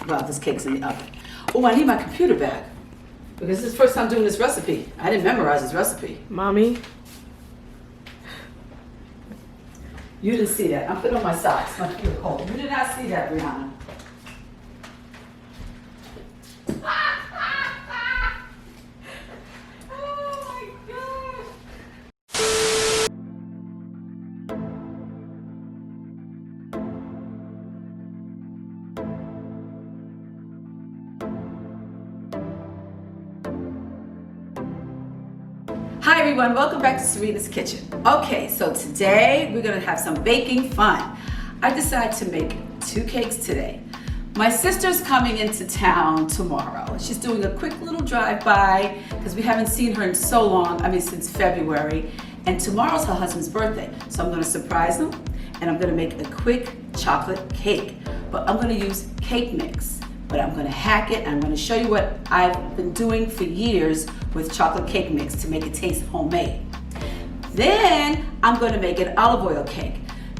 while this cake's in the oven. Oh, I need my computer back because this is the first time doing this recipe. I didn't memorize this recipe. Mommy? You didn't see that. I'm putting on my socks. My feet are cold. You did not see that, Brianna. Hi everyone, welcome back to Serena's Kitchen. Okay, so today we're gonna have some baking fun. I decided to make 2 cakes today. My sister's coming into town tomorrow. She's doing a quick little drive-by because we haven't seen her in so long, since February. And tomorrow's her husband's birthday. So I'm gonna surprise them and I'm gonna make a quick chocolate cake. But I'm gonna use cake mix. But I'm gonna hack it and I'm gonna show you what I've been doing for years with chocolate cake mix to make it taste homemade. Then I'm gonna make an olive oil cake.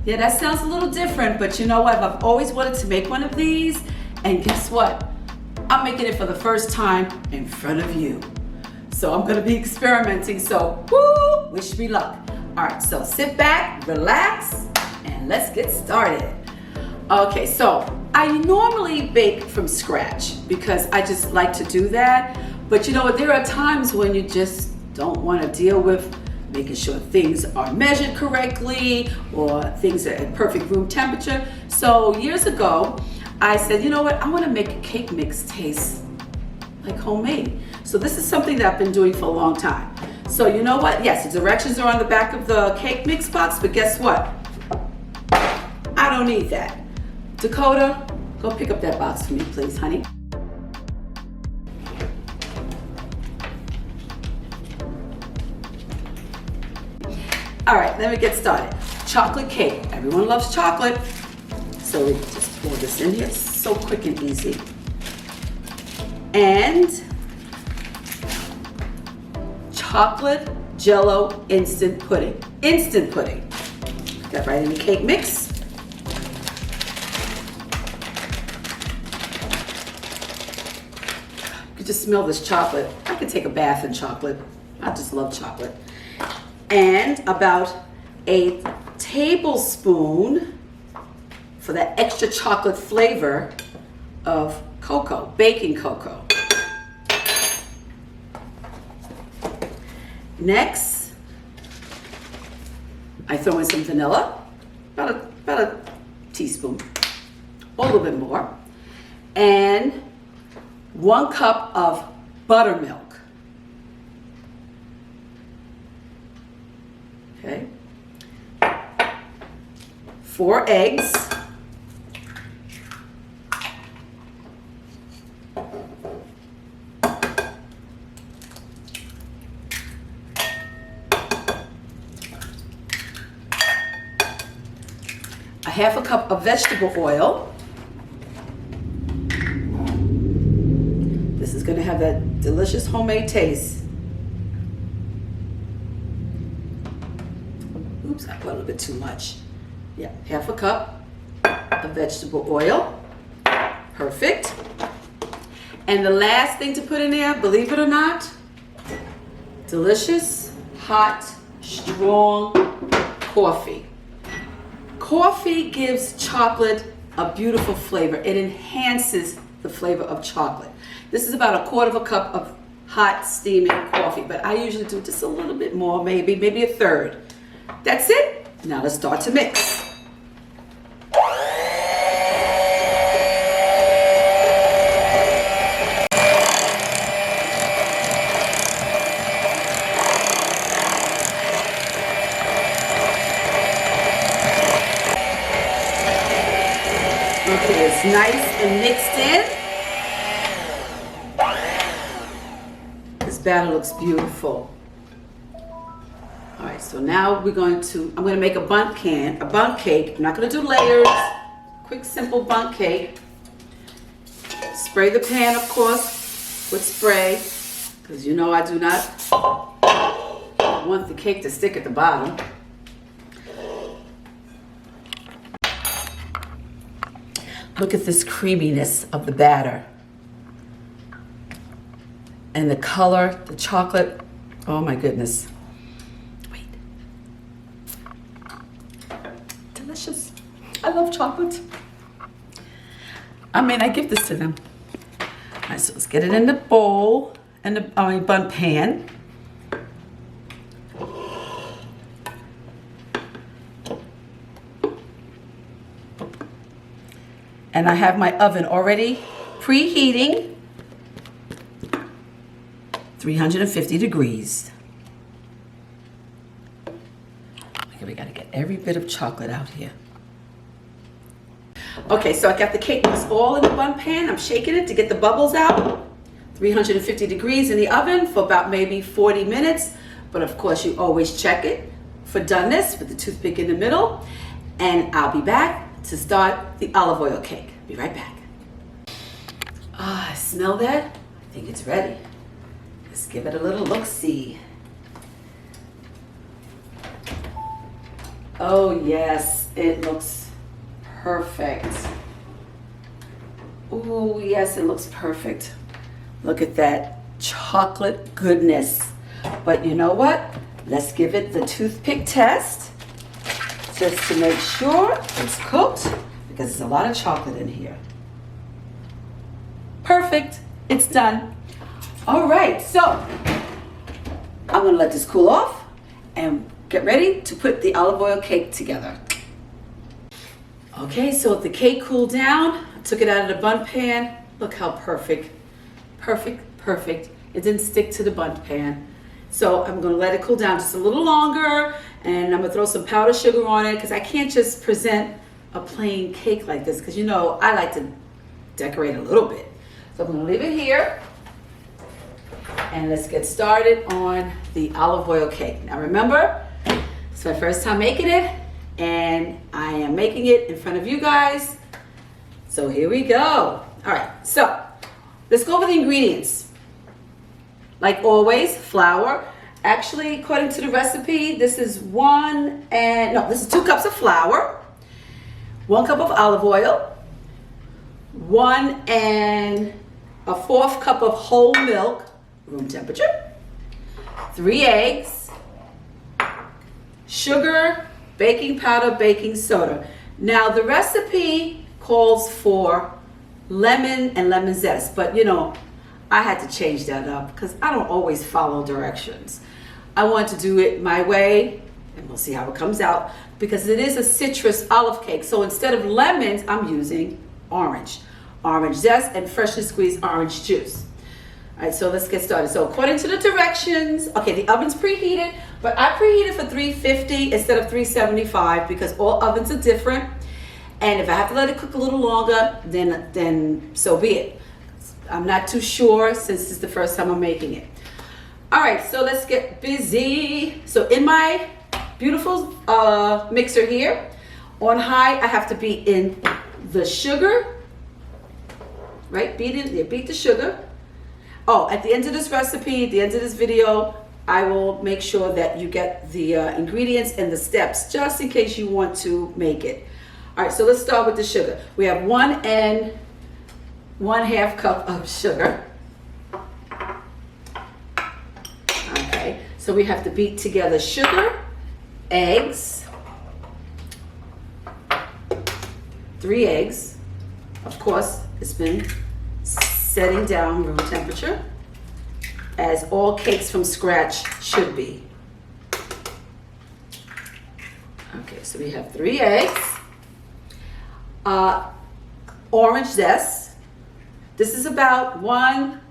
Yeah, that sounds a little different, but you know what? I've always wanted to make one of these, and guess what? I'm making it for the first time in front of you. So I'm gonna be experimenting, so woo, wish me luck. All right, so sit back, relax, and let's get started. Okay, so I normally bake from scratch because I just like to do that. But you know what, there are times when you just don't want to deal with making sure things are measured correctly or things are at perfect room temperature. So years ago, I said, you know what, I want to make a cake mix taste like homemade. So this is something that I've been doing for a long time. So you know what, yes, the directions are on the back of the cake mix box, but guess what? I don't need that. Dakota, go pick up that box for me, please, honey. All right, let me get started. Chocolate cake. Everyone loves chocolate. So we just pour this in here. It's so quick and easy. And chocolate Jello instant pudding. Instant pudding. Put that right in the cake mix. You can just smell this chocolate. I could take a bath in chocolate. I just love chocolate. And about a tablespoon for that extra chocolate flavor of cocoa, baking cocoa. Next, I throw in some vanilla, about a teaspoon, or a little bit more, and 1 cup of buttermilk. Okay, 4 eggs, a 1/2 cup of vegetable oil. This is going to have that delicious homemade taste. Oops, I put a little bit too much. Yeah, 1/2 cup of vegetable oil. Perfect. And the last thing to put in there, believe it or not, delicious, hot, strong coffee. Coffee gives chocolate a beautiful flavor. It enhances the flavor of chocolate. This is about 1/4 cup of hot, steaming coffee, but I usually do just a little bit more, maybe 1/3. That's it. Now let's start to mix. Okay, it's nice and mixed in. This batter looks beautiful. All right, so now I'm going to make a bundt cake. I'm not going to do layers. Quick, simple bundt cake. Spray the pan, of course, with spray, because you know I do not want the cake to stick at the bottom. Look at this creaminess of the batter. And the color, the chocolate. Oh my goodness. Wait. Delicious. I love chocolate. I give this to them. All right, so let's get it in the bowl and the bun pan. And I have my oven already preheating, 350 degrees. Okay, we gotta get every bit of chocolate out here. Okay, so I got the cake mix all in the bun pan. I'm shaking it to get the bubbles out. 350 degrees in the oven for about maybe 40 minutes. But of course, you always check it for doneness with the toothpick in the middle. And I'll be back to start the olive oil cake. Be right back. Ah, smell that? I think it's ready. Let's give it a little look-see. Oh yes, it looks perfect. Oh yes, it looks perfect. Look at that chocolate goodness. But you know what? Let's give it the toothpick test just to make sure it's cooked because there's a lot of chocolate in here. Perfect, it's done. All right, so I'm gonna let this cool off and get ready to put the olive oil cake together. Okay, so the cake cooled down, I took it out of the bun pan. Look how perfect, perfect, perfect. It didn't stick to the bun pan. So I'm gonna let it cool down just a little longer and I'm gonna throw some powdered sugar on it because I can't just present a plain cake like this because you know I like to decorate a little bit. So I'm gonna leave it here and let's get started on the olive oil cake. Now remember, it's my first time making it and I am making it in front of you guys. So here we go. All right, so let's go over the ingredients. Like always, flour. Actually, according to the recipe, this is 2 cups of flour, 1 cup of olive oil, 1 1/4 cup of whole milk, room temperature, 3 eggs, sugar, baking powder, baking soda. Now the recipe calls for lemon and lemon zest, but you know, I had to change that up because I don't always follow directions. I want to do it my way and we'll see how it comes out because it is a citrus olive cake. So instead of lemons, I'm using orange zest and freshly squeezed orange juice. All right, so let's get started. So according to the directions, okay, the oven's preheated, but I preheated for 350 instead of 375 because all ovens are different. And if I have to let it cook a little longer, then so be it. I'm not too sure since it's the first time I'm making it. All right, so let's get busy. So in my beautiful mixer here, on high, I have to beat in the sugar, right? Beat the sugar. Oh, at the end of this recipe, at the end of this video, I will make sure that you get the ingredients and the steps just in case you want to make it. All right, so let's start with the sugar. We have 1 1/2 cup of sugar. Okay, so we have to beat together sugar, eggs, 3 eggs. Of course, it's been setting down room temperature, as all cakes from scratch should be. Okay, so we have 3 eggs, orange zest. This is about 1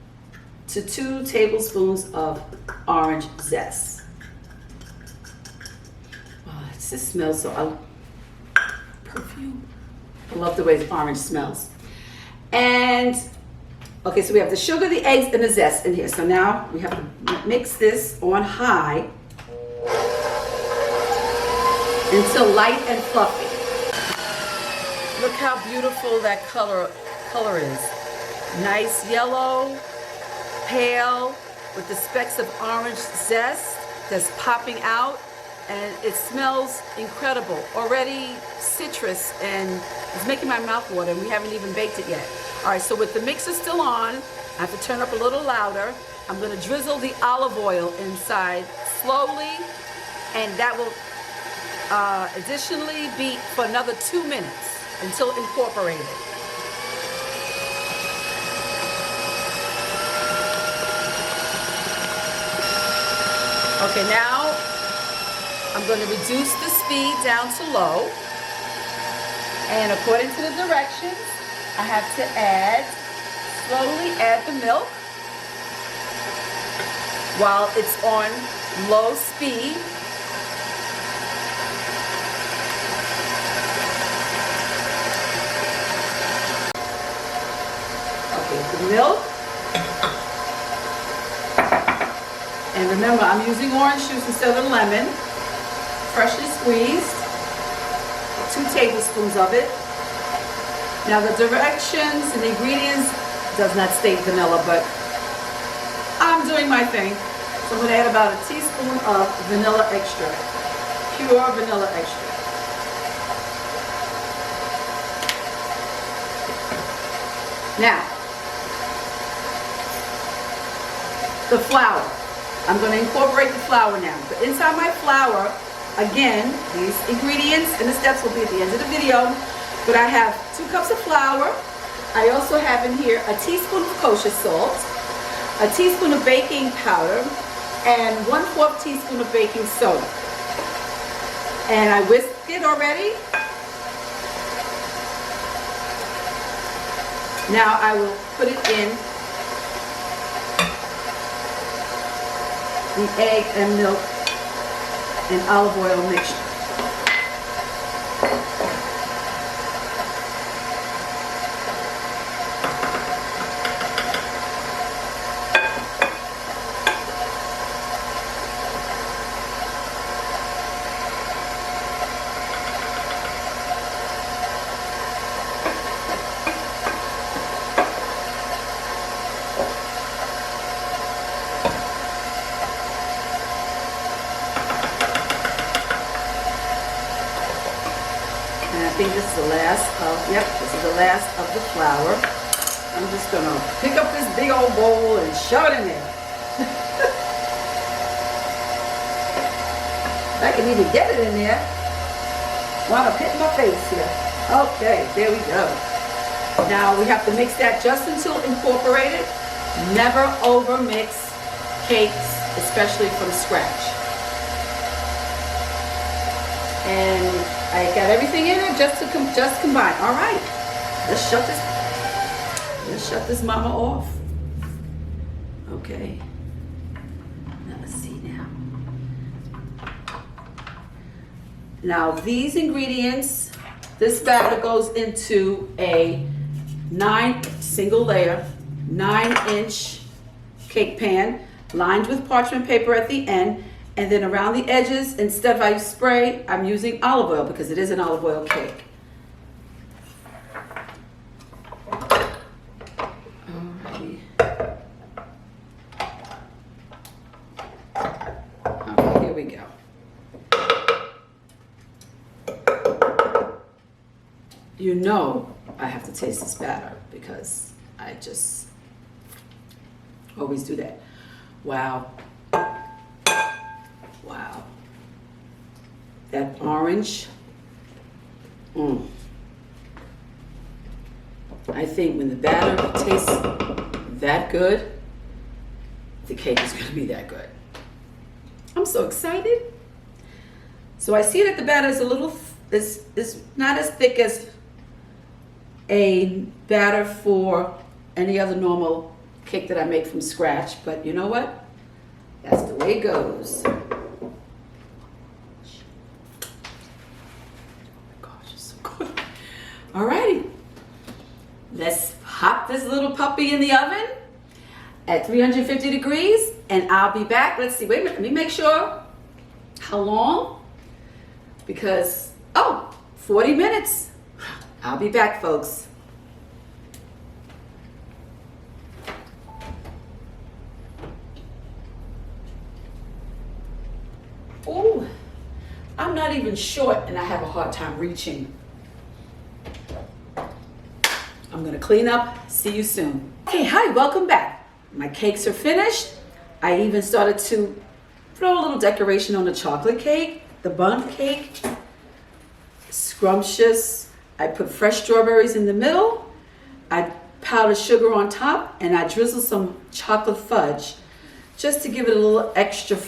to 2 tablespoons of orange zest. Oh, it just smells so, perfume. I love the way the orange smells. And, okay, so we have the sugar, the eggs, and the zest in here. So now we have to mix this on high until light and fluffy. Look how beautiful that color is. Nice yellow, pale, with the specks of orange zest that's popping out. and it smells incredible. Already citrus, and it's making my mouth water, and we haven't even baked it yet. All right, so with the mixer still on, I have to turn up a little louder. I'm gonna drizzle the olive oil inside slowly, and that will additionally be for another 2 minutes until incorporated. Okay, now I'm going to reduce the speed down to low, and according to the directions, I have to slowly add the milk while it's on low speed. Okay, the milk. And remember, I'm using orange juice instead of lemon, freshly squeezed, 2 tablespoons of it. Now the directions and the ingredients does not state vanilla, but I'm doing my thing. So I'm going to add about a teaspoon of vanilla extract, pure vanilla extract. Now, the flour. I'm going to incorporate the flour now. But inside my flour, again, these ingredients and the steps will be at the end of the video. But I have 2 cups of flour. I also have in here a teaspoon of kosher salt, a teaspoon of baking powder, and 1/4 teaspoon of baking soda. And I whisked it already. Now I will put it in the egg and milk and olive oil mixture. I think this is the last of, this is the last of the flour. I'm just gonna pick up this big old bowl and shove it in there. I can even get it in there. Wind up hitting my face here. Okay, there we go. Now we have to mix that just until incorporated. Never over mix cakes, especially from scratch. And I got everything in it just combine. All right, let's shut this mama off. Okay. Now let's see now. Now these ingredients, this batter goes into a 9 single layer, 9-inch cake pan lined with parchment paper at the end. And then around the edges, instead of I spray, I'm using olive oil because it is an olive oil cake. Alrighty. Okay, here we go. You know I have to taste this batter because I just always do that. Wow. Wow. That orange. I think when the batter tastes that good, the cake is going to be that good. I'm so excited. So I see that the batter is a little, is not as thick as a batter for any other normal cake that I make from scratch, but you know what? That's the way it goes. Alrighty, let's pop this little puppy in the oven at 350 degrees and I'll be back. Let's see, wait a minute, let me make sure how long, because, 40 minutes. I'll be back, folks. Ooh, not even short and I have a hard time reaching. I'm gonna clean up, see you soon. Hey, hi, welcome back. My cakes are finished. I even started to throw a little decoration on the chocolate cake, the bundt cake. Scrumptious. I put fresh strawberries in the middle. I powdered sugar on top, and I drizzled some chocolate fudge just to give it a little extra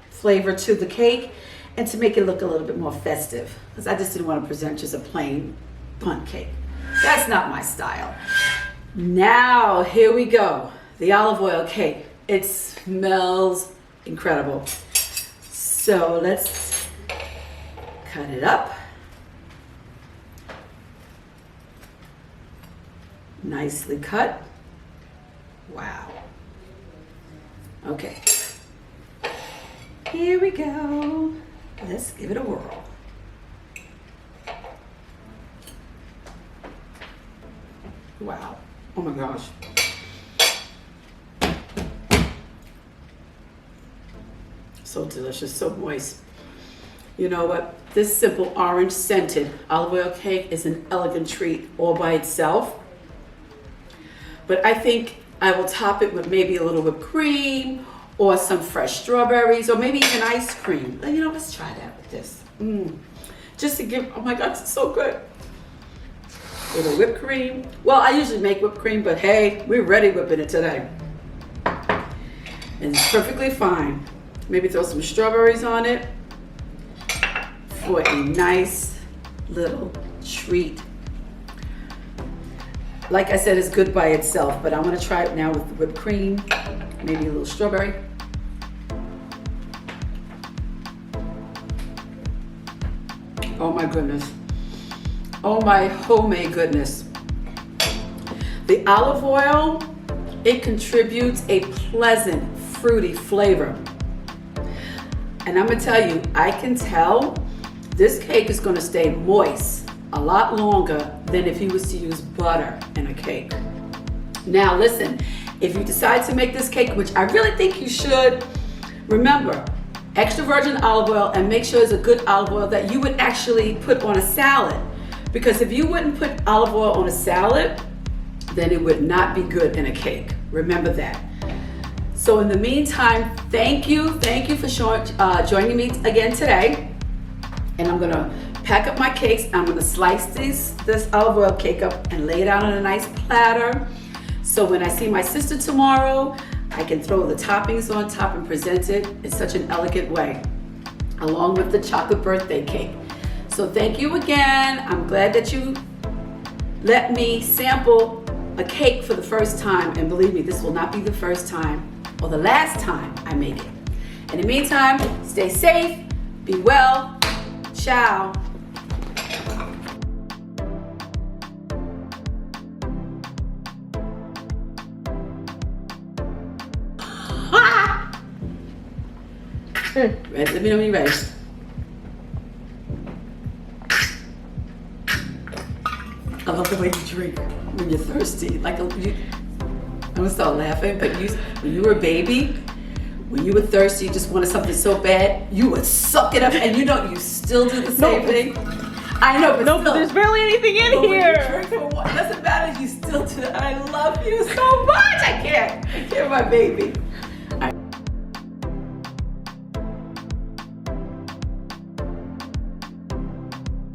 flavor to the cake and to make it look a little bit more festive, because I just didn't want to present just a plain bundt cake. That's not my style. Now, here we go. The olive oil cake. It smells incredible. So let's cut it up. Nicely cut. Wow. Okay. Here we go. Let's give it a whirl. Wow. Oh my gosh. So delicious, so moist. You know what? This simple orange scented olive oil cake is an elegant treat all by itself. But I think I will top it with maybe a little whipped cream or some fresh strawberries or maybe even ice cream. You know, let's try that with this. Just to give, oh my God, it's so good. With a whipped cream. Well, I usually make whipped cream, but hey, we're ready whipping it today. And it's perfectly fine. Maybe throw some strawberries on it for a nice little treat. Like I said, it's good by itself, but I want to try it now with the whipped cream, maybe a little strawberry. Oh my goodness. Oh my homemade goodness. The olive oil, it contributes a pleasant, fruity flavor. And I'm gonna tell you, I can tell this cake is gonna stay moist a lot longer than if you was to use butter in a cake. Now listen, if you decide to make this cake, which I really think you should, remember, extra virgin olive oil, and make sure it's a good olive oil that you would actually put on a salad. Because if you wouldn't put olive oil on a salad, then it would not be good in a cake. Remember that. So in the meantime, thank you for joining me again today. And I'm gonna pack up my cakes. I'm gonna slice this olive oil cake up and lay it out on a nice platter. So when I see my sister tomorrow, I can throw the toppings on top and present it in such an elegant way, along with the chocolate birthday cake. So thank you again. I'm glad that you let me sample a cake for the first time. And believe me, this will not be the first time or the last time I make it. In the meantime, stay safe, be well, ciao. Ready? Let me know when you're ready. I love the way you drink when you're thirsty. I'm gonna start laughing, but when you were a baby, when you were thirsty, you just wanted something so bad, you would suck it up, and you still do the same thing. I know, but still. But there's barely anything in here. When you drink for one, it doesn't matter, you still do that. I love you so much. I can't, my baby.